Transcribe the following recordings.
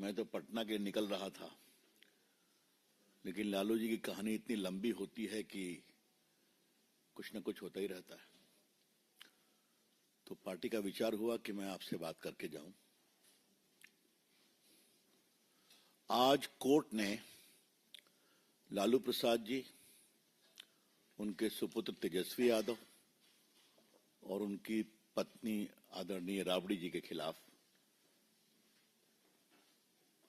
मैं तो पटना के निकल रहा था, लेकिन लालू जी की कहानी इतनी लंबी होती है कि कुछ न कुछ होता ही रहता है। तो पार्टी का विचार हुआ कि मैं आपसे बात करके जाऊं। आज कोर्ट ने लालू प्रसाद जी, उनके सुपुत्र तेजस्वी यादव और उनकी पत्नी आदरणीय राबड़ी जी के खिलाफ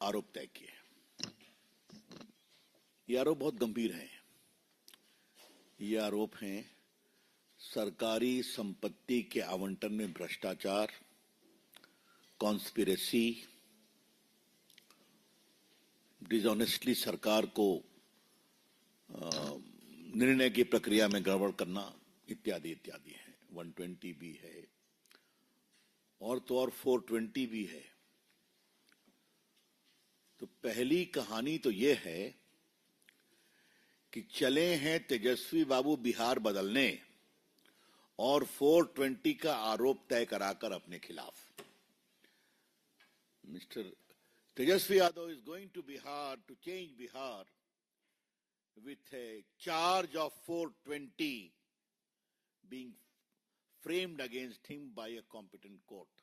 आरोप तय किए। ये आरोप बहुत गंभीर हैं। ये आरोप हैं सरकारी संपत्ति के आवंटन में भ्रष्टाचार, कॉन्स्पिरेसी, डिसऑनेस्टली सरकार को निर्णय की प्रक्रिया में गड़बड़ करना इत्यादि इत्यादि है। 120 भी है और तो और 420 भी है। तो पहली कहानी तो यह है कि चले हैं तेजस्वी बाबू बिहार बदलने और 420 का आरोप तय कराकर अपने खिलाफ। Mister Tejashwi Yadav is going to Bihar to change Bihar with a charge of 420 being framed against him by a competent court.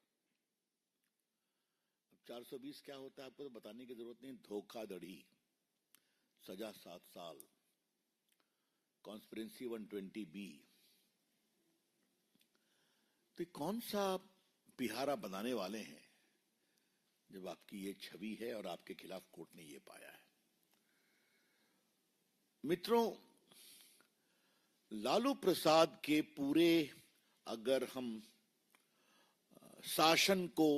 अब 420 क्या होता है आपको तो बताने की जरूरत नहीं। धोखाधड़ी, सजा 7 साल, कॉन्स्पिरेसी 120B। तो कौन सा बिहारा बनाने वाले हैं जब आपकी ये छवि है और आपके खिलाफ कोर्ट ने ये पाया है। मित्रों, लालू प्रसाद के पूरे अगर हम शासन को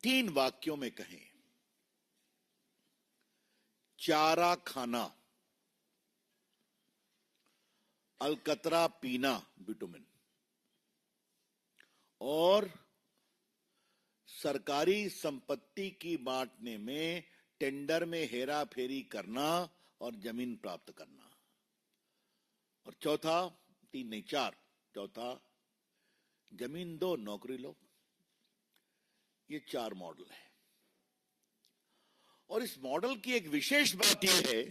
3 वाक्यों में कहें, चारा खाना, अलकतरा पीना बिटुमिन और सरकारी संपत्ति की बांटने में टेंडर में हेरा फेरी करना और जमीन प्राप्त करना, और चौथा 3 नहीं 4, चौथा जमीन दो नौकरी लो। ये 4 मॉडल है। और इस मॉडल की एक विशेष बात यह है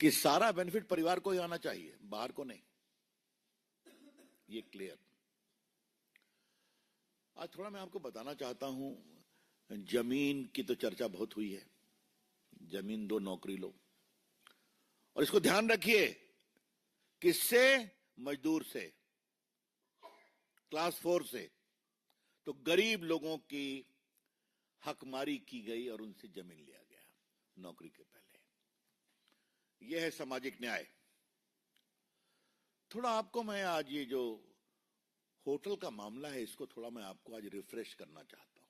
कि सारा बेनिफिट परिवार को ही आना चाहिए, बाहर को नहीं। ये क्लियर। आज थोड़ा मैं आपको बताना चाहता हूं, जमीन की तो चर्चा बहुत हुई है। जमीन दो नौकरी लो, और इसको ध्यान रखिए, किससे? मजदूर से, क्लास 4 से। तो गरीब लोगों की हकमारी की गई और उनसे जमीन लिया गया नौकरी के पहले। यह है सामाजिक न्याय। थोड़ा आपको मैं आज ये जो होटल का मामला है, इसको थोड़ा मैं आपको आज रिफ्रेश करना चाहता हूं।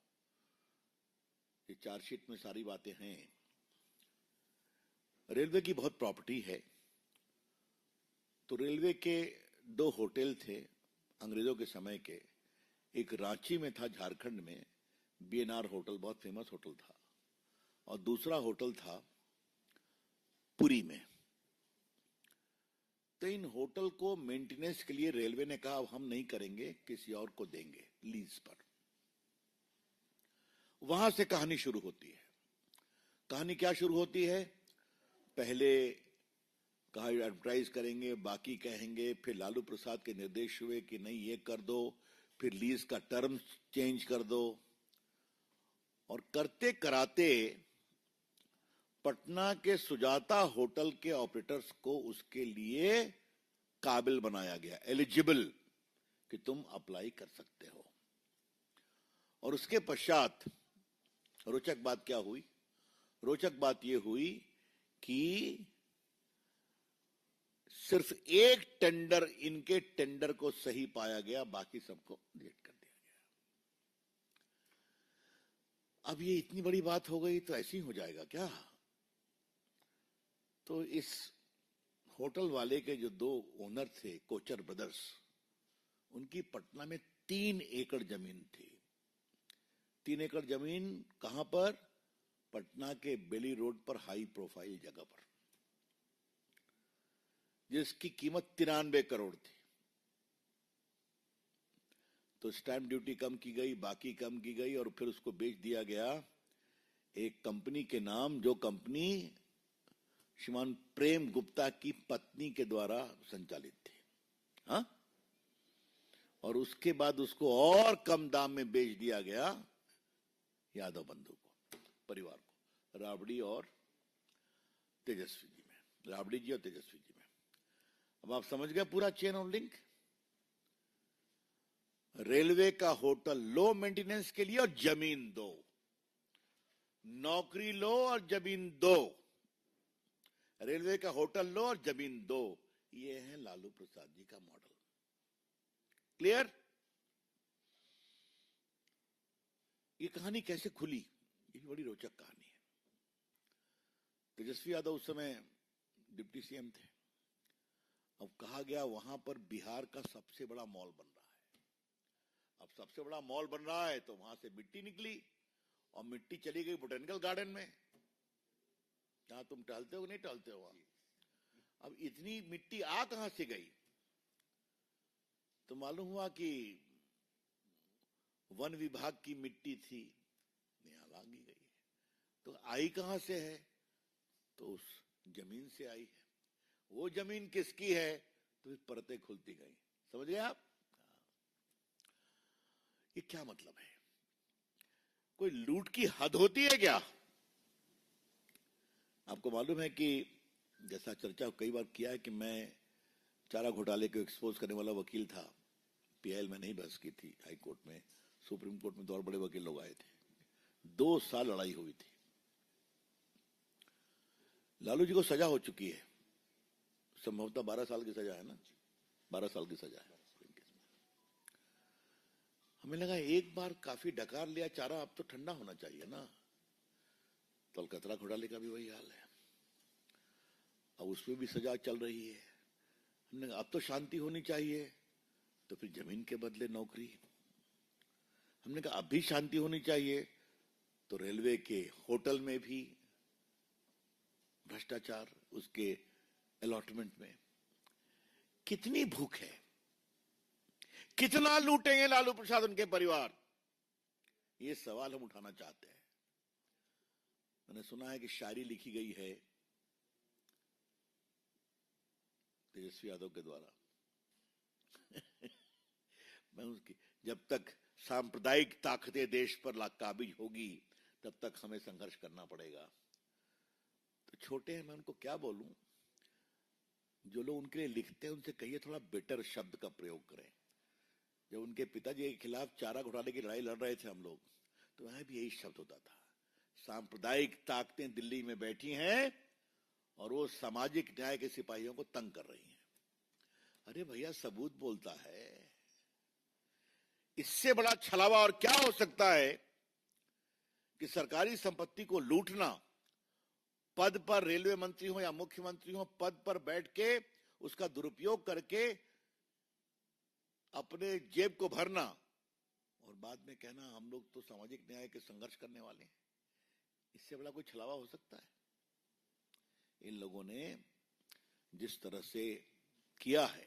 ये चार्जशीट में सारी बातें हैं। रेलवे की बहुत प्रॉपर्टी है। तो रेलवे के 2 होटल थे अंग्रेजों के समय के। एक रांची में था, झारखंड में, बीएनआर होटल, बहुत फेमस होटल था, और दूसरा होटल था पुरी में। तो इन होटल को मेंटेनेंस के लिए रेलवे ने कहा अब हम नहीं करेंगे, किसी और को देंगे लीज पर। वहां से कहानी शुरू होती है। कहानी क्या शुरू होती है? पहले कहा एडवर्टाइज करेंगे, बाकी कहेंगे, फिर लालू प्रसाद के निर्देश हुए कि नहीं ये कर दो, फिर लीज का टर्म चेंज कर दो, और करते कराते पटना के सुजाता होटल के ऑपरेटर्स को उसके लिए काबिल बनाया गया, एलिजिबल, कि तुम अप्लाई कर सकते हो। और उसके पश्चात रोचक बात क्या हुई? रोचक बात यह हुई कि सिर्फ एक टेंडर, इनके टेंडर को सही पाया गया, बाकी सबको रिजेक्ट कर दिया गया। अब ये इतनी बड़ी बात हो गई तो ऐसे ही हो जाएगा क्या? तो इस होटल वाले के जो 2 ओनर थे, कोचर ब्रदर्स, उनकी पटना में 3 एकड़ जमीन थी। 3 एकड़ जमीन कहां पर? पटना के बेली रोड पर, हाई प्रोफाइल जगह पर, जिसकी कीमत 93 करोड़ थी। तो स्टैंप ड्यूटी कम की गई, बाकी कम की गई, और फिर उसको बेच दिया गया एक कंपनी के नाम, जो कंपनी श्रीमान प्रेम गुप्ता की पत्नी के द्वारा संचालित थी, हाँ, और उसके बाद उसको और कम दाम में बेच दिया गया यादव बंधु को, परिवार को, राबड़ी और तेजस्वी जी में, राबड़ी जी और तेजस्वी जी में। अब आप समझ गए पूरा चेन ऑफ लिंक। रेलवे का होटल लो मेंटेनेंस के लिए और जमीन दो, नौकरी लो और जमीन दो, रेलवे का होटल लो और जमीन दो, ये है लालू प्रसाद जी का मॉडल। क्लियर? ये कहानी कैसे खुली, ये बड़ी रोचक कहानी है। तेजस्वी यादव उस समय डिप्टी सीएम थे। अब कहा गया वहां पर बिहार का सबसे बड़ा मॉल बन रहा है। अब सबसे बड़ा मॉल बन रहा है तो वहां से मिट्टी निकली और मिट्टी चली गई बोटेनिकल गार्डन में, जहां तुम टहलते हो नहीं टहलते हो वहां। अब इतनी मिट्टी आ कहां से गई? तो मालूम हुआ कि वन विभाग की मिट्टी थी, यहां लागी गई है। तो आई कहां से है? तो उस जमीन से आई है। वो जमीन किसकी है? तो फिर परतें खुलती गई। समझ गए आप? ये क्या मतलब है? कोई लूट की हद होती है क्या? आपको मालूम है कि जैसा चर्चा कई बार किया है कि मैं चारा घोटाले को एक्सपोज करने वाला वकील था। पीआईएल में नहीं बहस की थी, हाई कोर्ट में, सुप्रीम कोर्ट में तो और बड़े वकील लोग आए थे। 2 साल लड़ाई हुई थी। लालू जी को सजा हो चुकी है, संभवतः 12 साल की सजा है ना, 12 साल की सजा है। हमें लगा एक बार काफी डकार लिया चारा, अब तो ठंडा होना चाहिए ना। तो अलकतरा घोटाले का भी वही हाल है, अब उसमें भी सजा चल रही है। हमने कहा अब तो शांति होनी चाहिए, तो फिर जमीन के बदले नौकरी। हमने कहा अब भी शांति होनी चाहिए, तो रेलवे के होटल में भी भ्रष्टाचार, उसके अलॉटमेंट में। कितनी भूख है, कितना लूटेंगे लालू प्रसाद उनके परिवार? ये सवाल हम उठाना चाहते हैं। मैंने सुना है कि शायरी लिखी गई है तेजस्वी यादव के द्वारा। मैं उसकी, जब तक सांप्रदायिक ताकतें देश पर काबिज होगी तब तक हमें संघर्ष करना पड़ेगा। तो छोटे हैं, मैं उनको क्या बोलूं? जो लोग उनके लिए लिखते हैं उनसे कहिए थोड़ा बेटर शब्द का प्रयोग करें। जब उनके पिताजी के खिलाफ चारा घोटाले की लड़ाई लड़ रहे थे हम लोग, तो वहां भी यही शब्द होता था, सांप्रदायिक ताकतें दिल्ली में बैठी हैं और वो सामाजिक न्याय के सिपाहियों को तंग कर रही हैं। अरे भैया, सबूत बोलता है। इससे बड़ा छलावा और क्या हो सकता है कि सरकारी संपत्ति को लूटना, पद पर रेलवे मंत्री हो या मुख्यमंत्री हो, पद पर बैठ के उसका दुरुपयोग करके अपने जेब को भरना और बाद में कहना हम लोग तो सामाजिक न्याय के संघर्ष करने वाले हैं। इससे बड़ा कोई छलावा हो सकता है? इन लोगों ने जिस तरह से किया है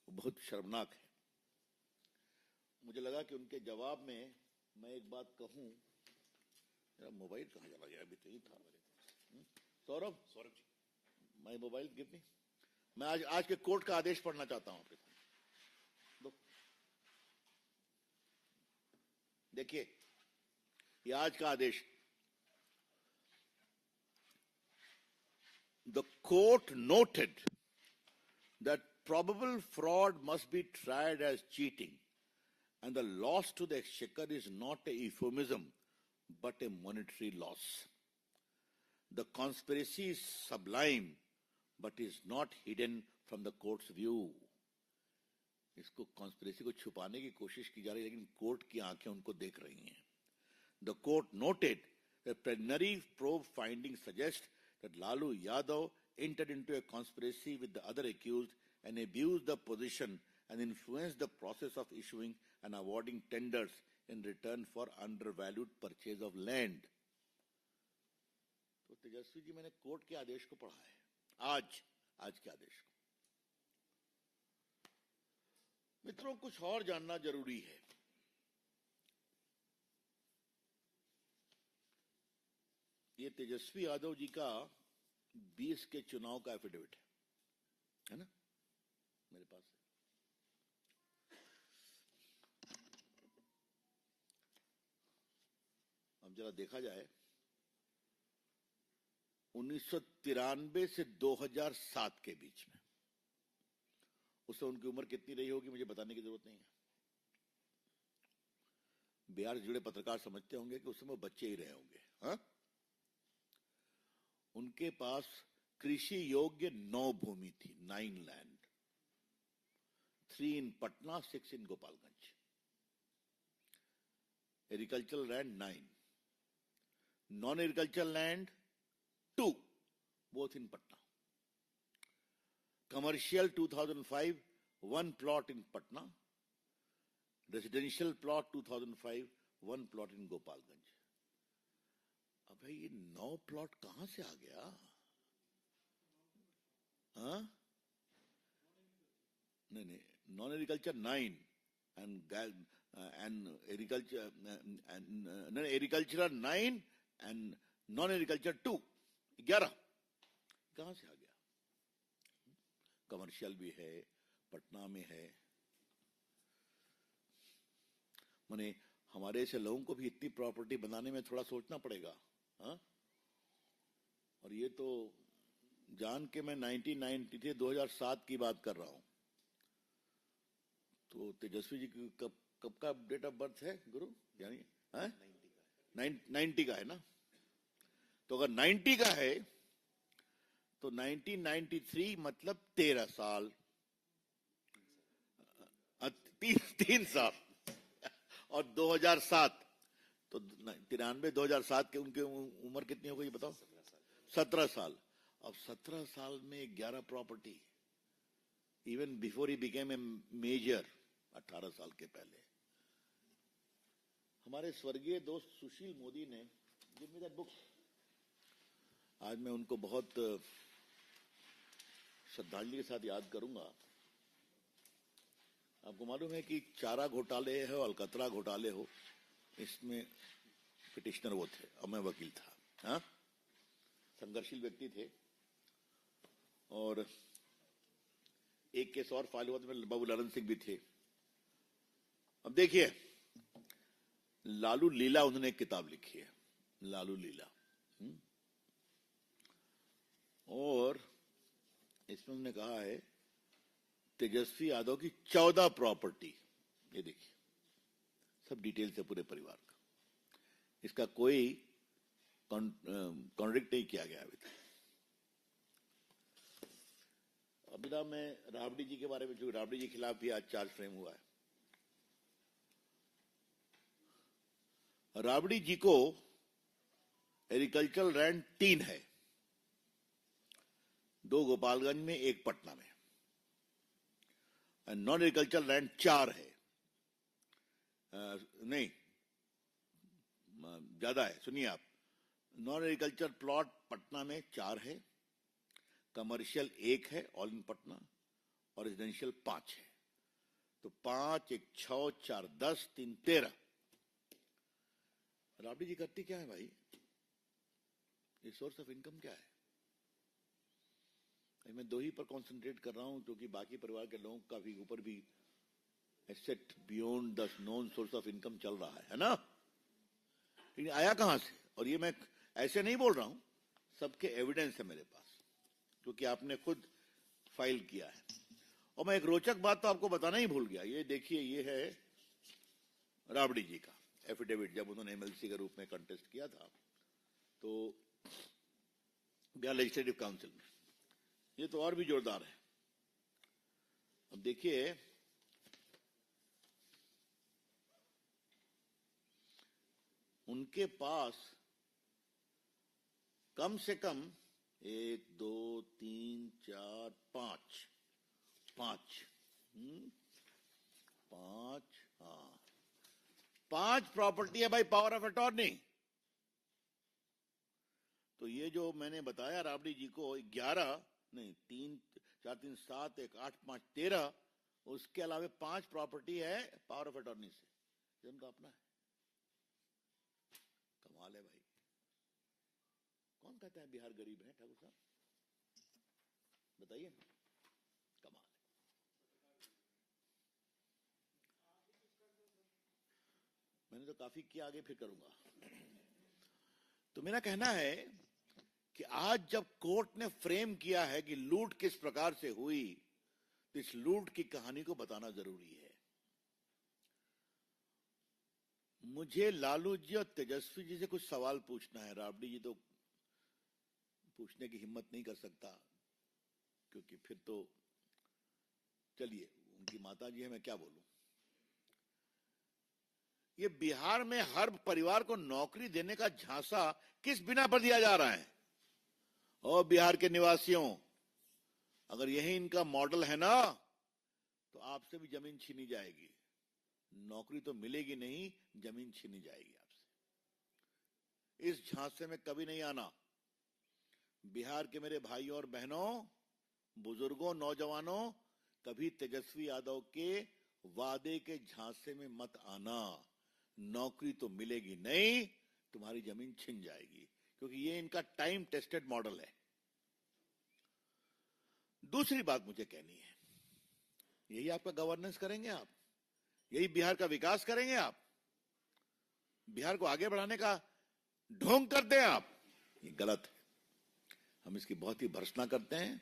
वो बहुत शर्मनाक है। मुझे लगा कि उनके जवाब में मैं एक बात कहूं। मेरा मोबाइल कहां चला गया? अभी तो ही था मेरे। Saurabh ji, my mobile give me. मैं आज के कोर्ट का आदेश पढ़ना चाहता हूं। देखिए, ये आज का आदेश। The court noted that probable fraud must be tried as cheating, and the loss to the exchequer is not a euphemism but a monetary loss. The conspiracy is sublime but is not hidden from the court's view. इसको conspiracy को छुपाने की कोशिश की जा रही है, लेकिन कोर्ट की आंखें उनको देख रही हैं। The court noted that preliminary probe findings suggest that Lalu Yadav entered into a conspiracy with the other accused and abused the position and influenced the process of issuing and awarding tenders in return for undervalued purchase of land. तो तेजस्वी जी, मैंने court के आदेश को पढ़ा है, आज के आदेश को। मित्रों, कुछ और जानना जरूरी है। ये तेजस्वी यादव जी का 20 के चुनाव का एफिडेविट है ना, मेरे पास है। अब जरा देखा जाए 1993 से 2007 के बीच में, उससे उनकी उम्र कितनी रही होगी मुझे बताने की जरूरत नहीं है। बिहार से जुड़े पत्रकार समझते होंगे कि उस समय बच्चे ही रहे होंगे। हाँ, उनके पास कृषि योग्य 9 भूमि थी, 9 land, 3 in Patna, 6 in Gopalganj. Agricultural land 9, non agricultural land 2, both in Patna. Commercial 2005, 1 plot in Patna. Residential plot 2005, 1 plot in Gopalganj. अब भाई ये 9 प्लॉट कहां से आ गया? हाँ, नहीं, non agriculture 9 and agriculture and agricultural 9 and non agriculture 2, 11 कहां से आ गया? कमर्शियल भी है, पटना में है। माने हमारे ऐसे लोगों को भी इतनी प्रॉपर्टी बनाने में थोड़ा सोचना पड़ेगा। हाँ, और ये तो जान के मैं 2007 की बात कर रहा हूं। तो तेजस्वी जी की कब का डेट ऑफ बर्थ है गुरु? यानी 90 का है ना? तो अगर 90 का है तो 1993 मतलब 13 साल, 3 साल, और 2007 तो 93-2007 के उनके उम्र कितनी हो गई बताओ? 17 साल। अब 17 साल में 11 property, even before he became a major, 18 साल के पहले। हमारे स्वर्गीय दोस्त सुशील मोदी ने गिव मी दैट बुक। आज मैं उनको बहुत श्रद्धांजलि के साथ याद करूंगा। आपको मालूम है कि चारा घोटाले हो, अलकतरा घोटाले हो, इसमें पिटिशनर वो थे और मैं वकील था। हाँ, संघर्षशील व्यक्ति थे। और एक केस और फाइल हुआ था, बाबू लालन सिंह भी थे। अब देखिए, लालू लीला उन्होंने एक किताब लिखी है, लालू लीला। और इसमें उन्होंने कहा है तेजस्वी यादव की 14 प्रॉपर्टी, ये देखिए सब डिटेल से पूरे परिवार का, इसका कोई कॉन्ट्रडिक्ट नहीं किया गया अभी तक। अभी ना मैं राबड़ी जी के बारे में, जो राबड़ी जी के खिलाफ भी आज चार्ज फ्रेम हुआ है। राबड़ी जी को एग्रीकल्चरल लैंड 3 है, 2 गोपालगंज में, 1 पटना में। नॉन एग्रीकल्चरल लैंड 4 है, नहीं ज्यादा है, सुनिए आप। नॉन एग्रीकल्चर प्लॉट पटना में 4 है, कमर्शियल 1 है ऑल इन पटना, और रेजिडेंशियल 5 है। तो 5, 1, 6, 4, 10, 3, 13। राबड़ी जी करती क्या है भाई? ये सोर्स ऑफ इनकम क्या है? मैं 2 ही पर कॉन्सेंट्रेट कर रहा हूं, क्योंकि बाकी परिवार के लोगों का भी ऊपर भी asset beyond the non source of income चल रहा है ना? लेकिन आया कहां से? और ये मैं ऐसे नहीं बोल रहा हूं, सबके एविडेंस है मेरे पास, क्योंकि आपने खुद फाइल किया है। और मैं एक रोचक बात तो आपको बताना ही भूल गया। ये देखिए, ये है राबड़ी जी का एफिडेविट, जब उन्होंने एमएलसी के रूप में कंटेस्ट किया था तो बिहार लेजिस्लेटिव काउंसिल में। ये तो और भी जोरदार है। अब देखिए, उनके पास कम से कम 1, 2, 3, 4, 5, 5, 5 प्रॉपर्टी है भाई, पावर ऑफ अटॉर्नी। तो ये जो मैंने बताया राबड़ी जी को 11 नहीं, 3, 4, 3, 7, 1, 8, 5, 13, उसके अलावा 5 प्रॉपर्टी है पावर ऑफ अटॉर्नी से, ये उनका अपना है। कमाल है भाई। कहता है बिहार गरीब है ठाकुर साहब? बताइए ना, कमाल है। मैंने तो काफी किया, आगे फिर करूंगा। तो मेरा कहना है कि आज जब कोर्ट ने फ्रेम किया है कि लूट किस प्रकार से हुई, तो इस लूट की कहानी को बताना जरूरी है। मुझे लालू जी और तेजस्वी जी से कुछ सवाल पूछना है। राबड़ी जी तो पूछने की हिम्मत नहीं कर सकता, क्योंकि फिर तो चलिए, उनकी माता जी है, मैं क्या बोलूं। ये बिहार में हर परिवार को नौकरी देने का झांसा किस बिना पर दिया जा रहा है? और बिहार के निवासियों, अगर यही इनका मॉडल है ना, तो आपसे भी जमीन छीनी जाएगी। नौकरी तो मिलेगी नहीं, जमीन छीनी जाएगी आपसे। इस झांसे में कभी नहीं आना। बिहार के मेरे भाइयों और बहनों, बुजुर्गों, नौजवानों, कभी तेजस्वी यादव के वादे के झांसे में मत आना। नौकरी तो मिलेगी नहीं, तुम्हारी जमीन छिन जाएगी, क्योंकि ये इनका टाइम टेस्टेड मॉडल है। दूसरी बात मुझे कहनी है, यही आपका गवर्नेंस करेंगे आप? यही बिहार का विकास करेंगे आप? बिहार को आगे बढ़ाने का ढोंग करते हैं आप? ये गलत है। हम इसकी बहुत ही भर्त्सना करते हैं।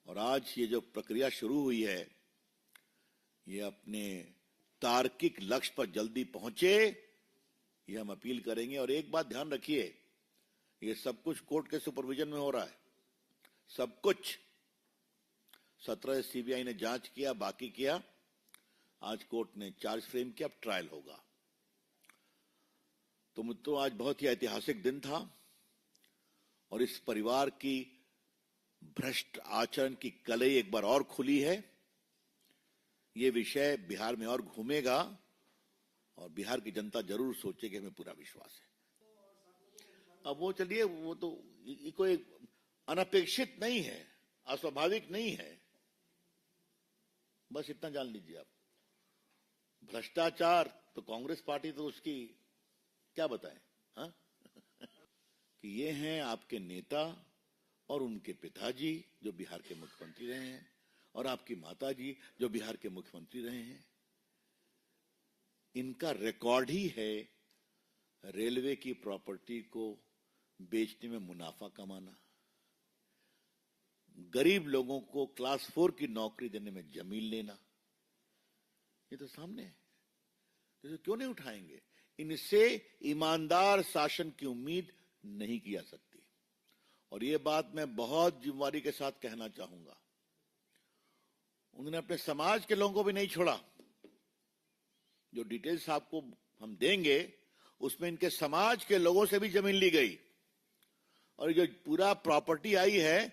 और आज ये जो प्रक्रिया शुरू हुई है, ये अपने तार्किक लक्ष्य पर जल्दी पहुंचे, ये हम अपील करेंगे। और एक बात ध्यान रखिए, ये सब कुछ कोर्ट के सुपरविजन में हो रहा है। सब कुछ 17 सीबीआई ने जांच किया, बाकी किया। आज कोर्ट ने चार्ज फ्रेम किया, अब ट्रायल होगा। तो मित्रों, आज बहुत ही ऐतिहासिक दिन था और इस परिवार की भ्रष्ट आचरण की कलई एक बार और खुली है। ये विषय बिहार में और घूमेगा और बिहार की जनता जरूर सोचेगी, हमें पूरा विश्वास है। अब वो चलिए, वो तो कोई अनपेक्षित नहीं है, अस्वाभाविक नहीं है। बस इतना जान लीजिए आप, भ्रष्टाचार तो कांग्रेस पार्टी तो उसकी क्या बताएं, हाँ? कि ये हैं आपके नेता और उनके पिताजी जो बिहार के मुख्यमंत्री रहे हैं, और आपकी माताजी जो बिहार के मुख्यमंत्री रहे हैं। इनका रिकॉर्ड ही है रेलवे की प्रॉपर्टी को बेचने में मुनाफा कमाना, गरीब लोगों को क्लास 4 की नौकरी देने में जमीन लेना। ये तो सामने है, तो क्यों नहीं उठाएंगे? इनसे ईमानदार शासन की उम्मीद नहीं की जा सकती। और ये बात मैं बहुत जिम्मेदारी के साथ कहना चाहूंगा, उन्होंने अपने समाज के लोगों को भी नहीं छोड़ा। जो डिटेल्स आपको हम देंगे, उसमें इनके समाज के लोगों से भी जमीन ली गई। और जो पूरा प्रॉपर्टी आई है,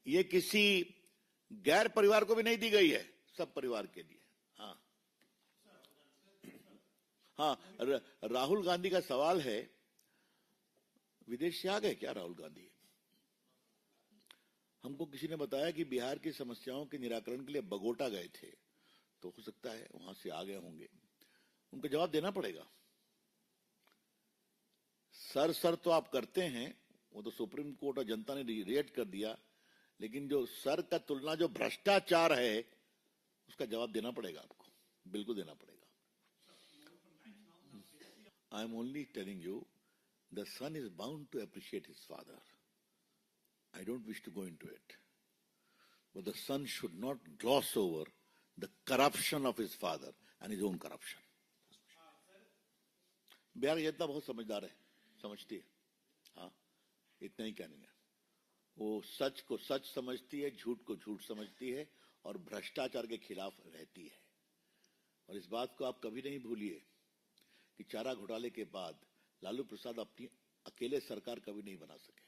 ये किसी गैर परिवार को भी नहीं दी गई है, सब परिवार के लिए। हाँ हाँ, राहुल गांधी का सवाल है, विदेश से आ गए क्या राहुल गांधी? हमको किसी ने बताया कि बिहार की समस्याओं के निराकरण के लिए बगोटा गए थे, तो हो सकता है वहां से आ गए होंगे। उनको जवाब देना पड़ेगा। सर तो आप करते हैं, वो तो सुप्रीम कोर्ट और जनता ने रिएक्ट कर दिया, लेकिन जो सर का तुलना जो भ्रष्टाचार है, उसका जवाब देना पड़ेगा आपको, बिल्कुल देना पड़ेगा। I am only telling you, the son is bound to appreciate his father. I don't wish to go into it. But the son should not gloss over the corruption of his father and his own corruption. Bihar की जनता बहुत समझदार है, समझती है। हाँ, इतना ही कहने है। वो सच को सच समझती है, झूठ को झूठ समझती है और भ्रष्टाचार के खिलाफ रहती है। और इस बात को आप कभी नहीं भूलिए कि चारा घोटाले के बाद लालू प्रसाद अपनी अकेले सरकार कभी नहीं बना सके।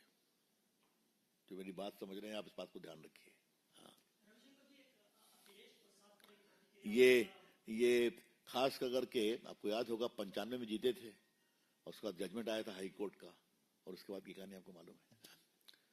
जो मेरी बात समझ रहे हैं आप, इस बात को ध्यान रखिए। हाँ, ये खास करके आपको याद होगा 95 में जीते थे और उसका जजमेंट आया था हाई कोर्ट का, और उसके बाद की कहानी आपको मालूम है।